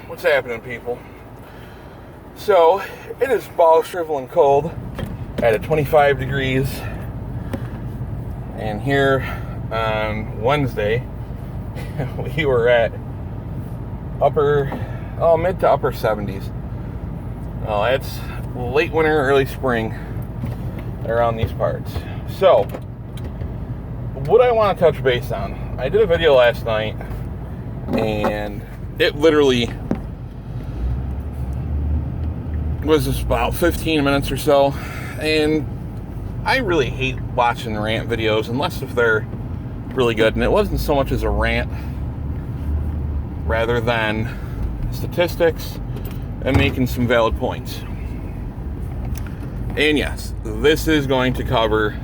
What's happening, people? So, it is ball shriveling cold at 25 degrees. And here on Wednesday, we were at mid to upper 70s. Well, it's late winter, early spring around these parts. So, what I want to touch base on, I did a video last night, and it literally was just about 15 minutes or so, and I really hate watching rant videos unless if they're really good, and it wasn't so much as a rant rather than statistics and making some valid points. And yes, this is going to cover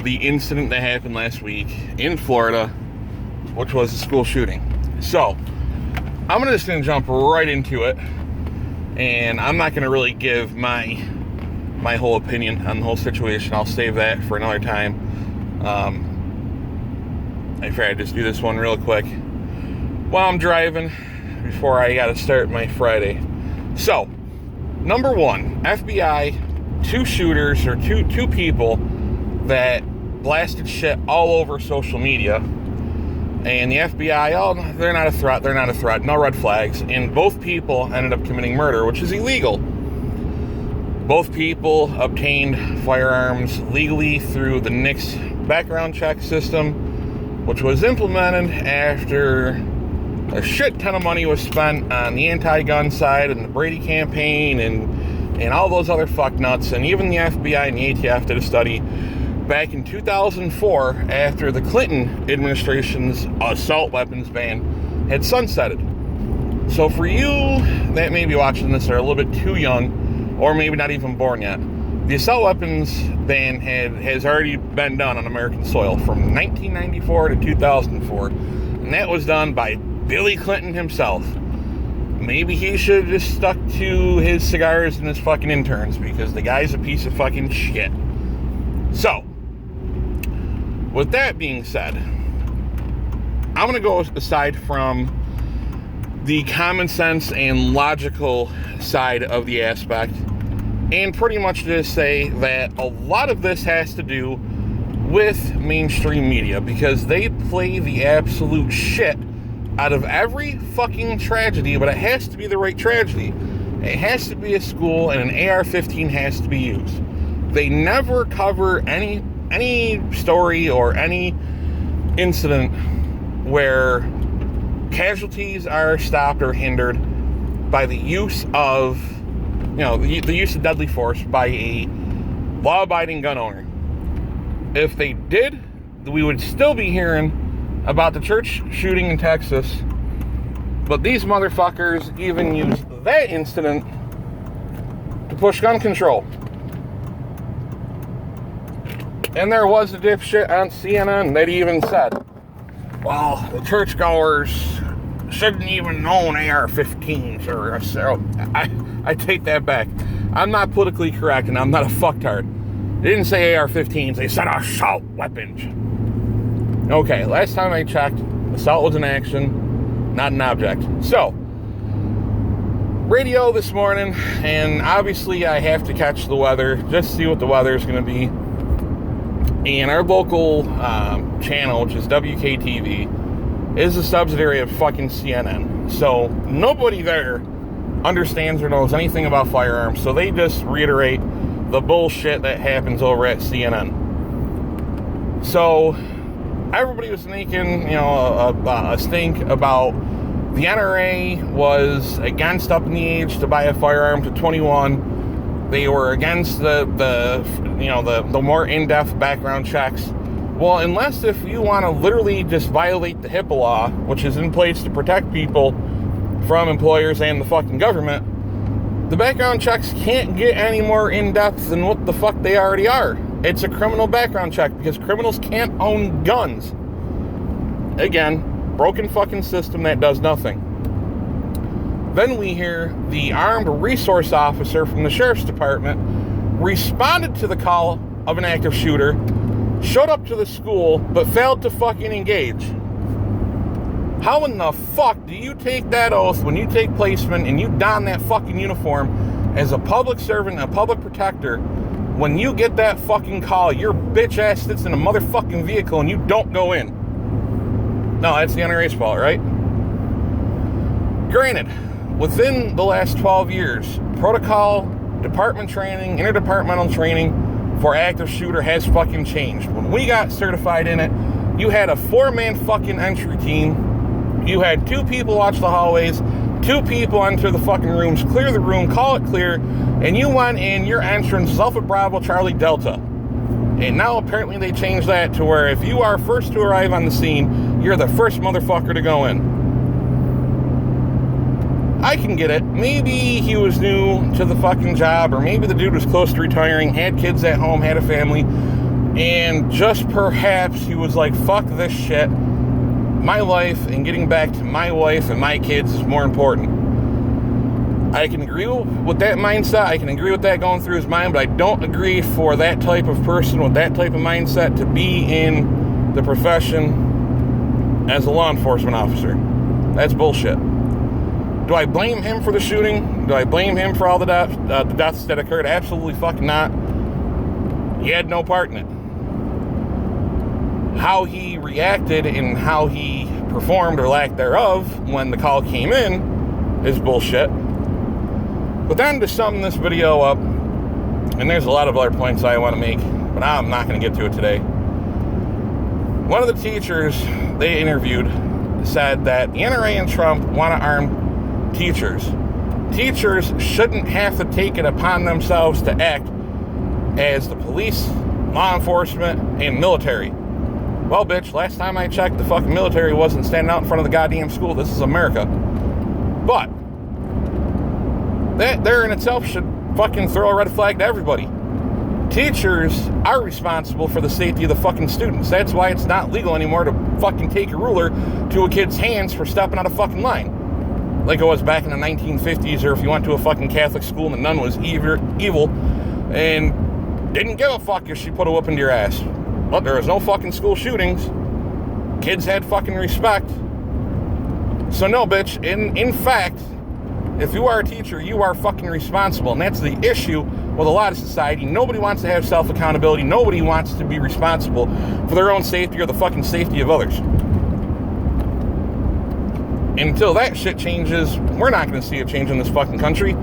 the incident that happened last week in Florida, which was a school shooting. So, I'm just going to jump right into it, and I'm not going to really give my whole opinion on the whole situation. I'll save that for another time. I figured I'd just do this one real quick while I'm driving before I got to start my Friday. So, number one, FBI, two shooters, or two people that blasted shit all over social media, and the FBI, they're not a threat, no red flags, and both people ended up committing murder, which is illegal. Both people obtained firearms legally through the NICS background check system, which was implemented after a shit ton of money was spent on the anti-gun side and the Brady campaign and all those other fucknuts, and even the FBI and the ATF did a study back in 2004 after the Clinton administration's assault weapons ban had sunsetted. So for you that may be watching this are a little bit too young, or maybe not even born yet, the assault weapons ban has already been done on American soil from 1994 to 2004, and that was done by Billy Clinton himself. Maybe he should have just stuck to his cigars and his fucking interns, because the guy's a piece of fucking shit. So, with that being said, I'm going to go aside from the common sense and logical side of the aspect, and pretty much just say that a lot of this has to do with mainstream media, because they play the absolute shit out of every fucking tragedy, but it has to be the right tragedy. It has to be a school, and an AR-15 has to be used. They never cover any story or any incident where casualties are stopped or hindered by the use of, the use of deadly force by a law-abiding gun owner. If they did, we would still be hearing about the church shooting in Texas, but these motherfuckers even used that incident to push gun control. And there was a dipshit on CNN that even said, well, the churchgoers shouldn't even own AR-15s, I take that back. I'm not politically correct, and I'm not a fucktard. They didn't say AR-15s, they said assault weapons. Okay, last time I checked, assault was an action, not an object. So, radio this morning, and obviously I have to catch the weather, just see what the weather is going to be. And our local channel, which is WKTV, is a subsidiary of fucking CNN. So, nobody there understands or knows anything about firearms, so they just reiterate the bullshit that happens over at CNN. So, everybody was making, a stink about the NRA was against upping the age to buy a firearm to 21. They were against the more in-depth background checks. Well, unless if you want to literally just violate the HIPAA law, which is in place to protect people from employers and the fucking government, the background checks can't get any more in-depth than what the fuck they already are. It's a criminal background check because criminals can't own guns. Again, broken fucking system that does nothing. Then we hear the armed resource officer from the sheriff's department responded to the call of an active shooter, showed up to the school, but failed to fucking engage. How in the fuck do you take that oath when you take placement and you don that fucking uniform as a public servant, a public protector? When you get that fucking call, your bitch ass sits in a motherfucking vehicle and you don't go in. No, that's the NRA's fault, right? Granted, within the last 12 years, protocol, department training, interdepartmental training for active shooter has fucking changed. When we got certified in it, you had a 4-man fucking entry team. You had 2 people watch the hallways, 2 people enter the fucking rooms, clear the room, call it clear, and you went in, your entrance, Alpha Bravo Charlie Delta. And now apparently they changed that to where if you are first to arrive on the scene, you're the first motherfucker to go in. I can get it. Maybe he was new to the fucking job, or maybe the dude was close to retiring, had kids at home, had a family, and just perhaps he was like, fuck this shit. My life and getting back to my wife and my kids is more important. I can agree with that mindset. I can agree with that going through his mind, but I don't agree for that type of person with that type of mindset to be in the profession as a law enforcement officer. That's bullshit. Do I blame him for the shooting? Do I blame him for all the deaths that occurred? Absolutely fucking not. He had no part in it. How he reacted and how he performed or lack thereof when the call came in is bullshit. But then to sum this video up, and there's a lot of other points I want to make, but I'm not going to get to it today. One of the teachers they interviewed said that the NRA and Trump want to arm teachers. Teachers shouldn't have to take it upon themselves to act as the police, law enforcement, and military. Well, bitch, last time I checked, the fucking military wasn't standing out in front of the goddamn school. This is America. But that there in itself should fucking throw a red flag to everybody. Teachers are responsible for the safety of the fucking students. That's why it's not legal anymore to fucking take a ruler to a kid's hands for stepping out of fucking line. Like it was back in the 1950s, or if you went to a fucking Catholic school and the nun was evil and didn't give a fuck if she put a whoop into your ass. But there was no fucking school shootings. Kids had fucking respect. So no, bitch, in fact, if you are a teacher, you are fucking responsible. And that's the issue with a lot of society. Nobody wants to have self-accountability. Nobody wants to be responsible for their own safety or the fucking safety of others. Until that shit changes, we're not going to see a change in this fucking country.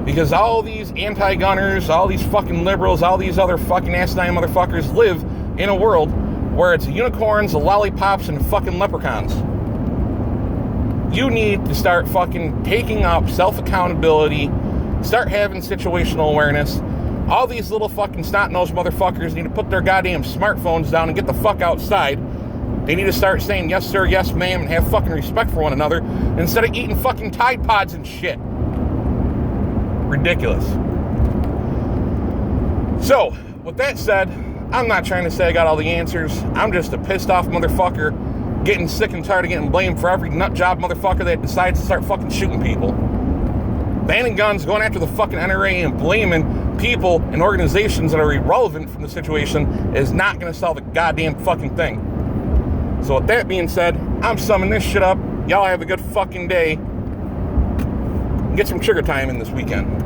Because all these anti-gunners, all these fucking liberals, all these other fucking asinine motherfuckers live in a world where it's unicorns, the lollipops, and fucking leprechauns. You need to start fucking taking up self-accountability, start having situational awareness. All these little fucking snot-nosed motherfuckers need to put their goddamn smartphones down and get the fuck outside. They need to start saying yes sir, yes ma'am, and have fucking respect for one another instead of eating fucking Tide Pods and shit. Ridiculous. So, with that said, I'm not trying to say I got all the answers. I'm just a pissed off motherfucker getting sick and tired of getting blamed for every nut job motherfucker that decides to start fucking shooting people. Banning guns, going after the fucking NRA and blaming people and organizations that are irrelevant from the situation is not going to solve a goddamn fucking thing. So with that being said, I'm summing this shit up. Y'all have a good fucking day. Get some trigger time in this weekend.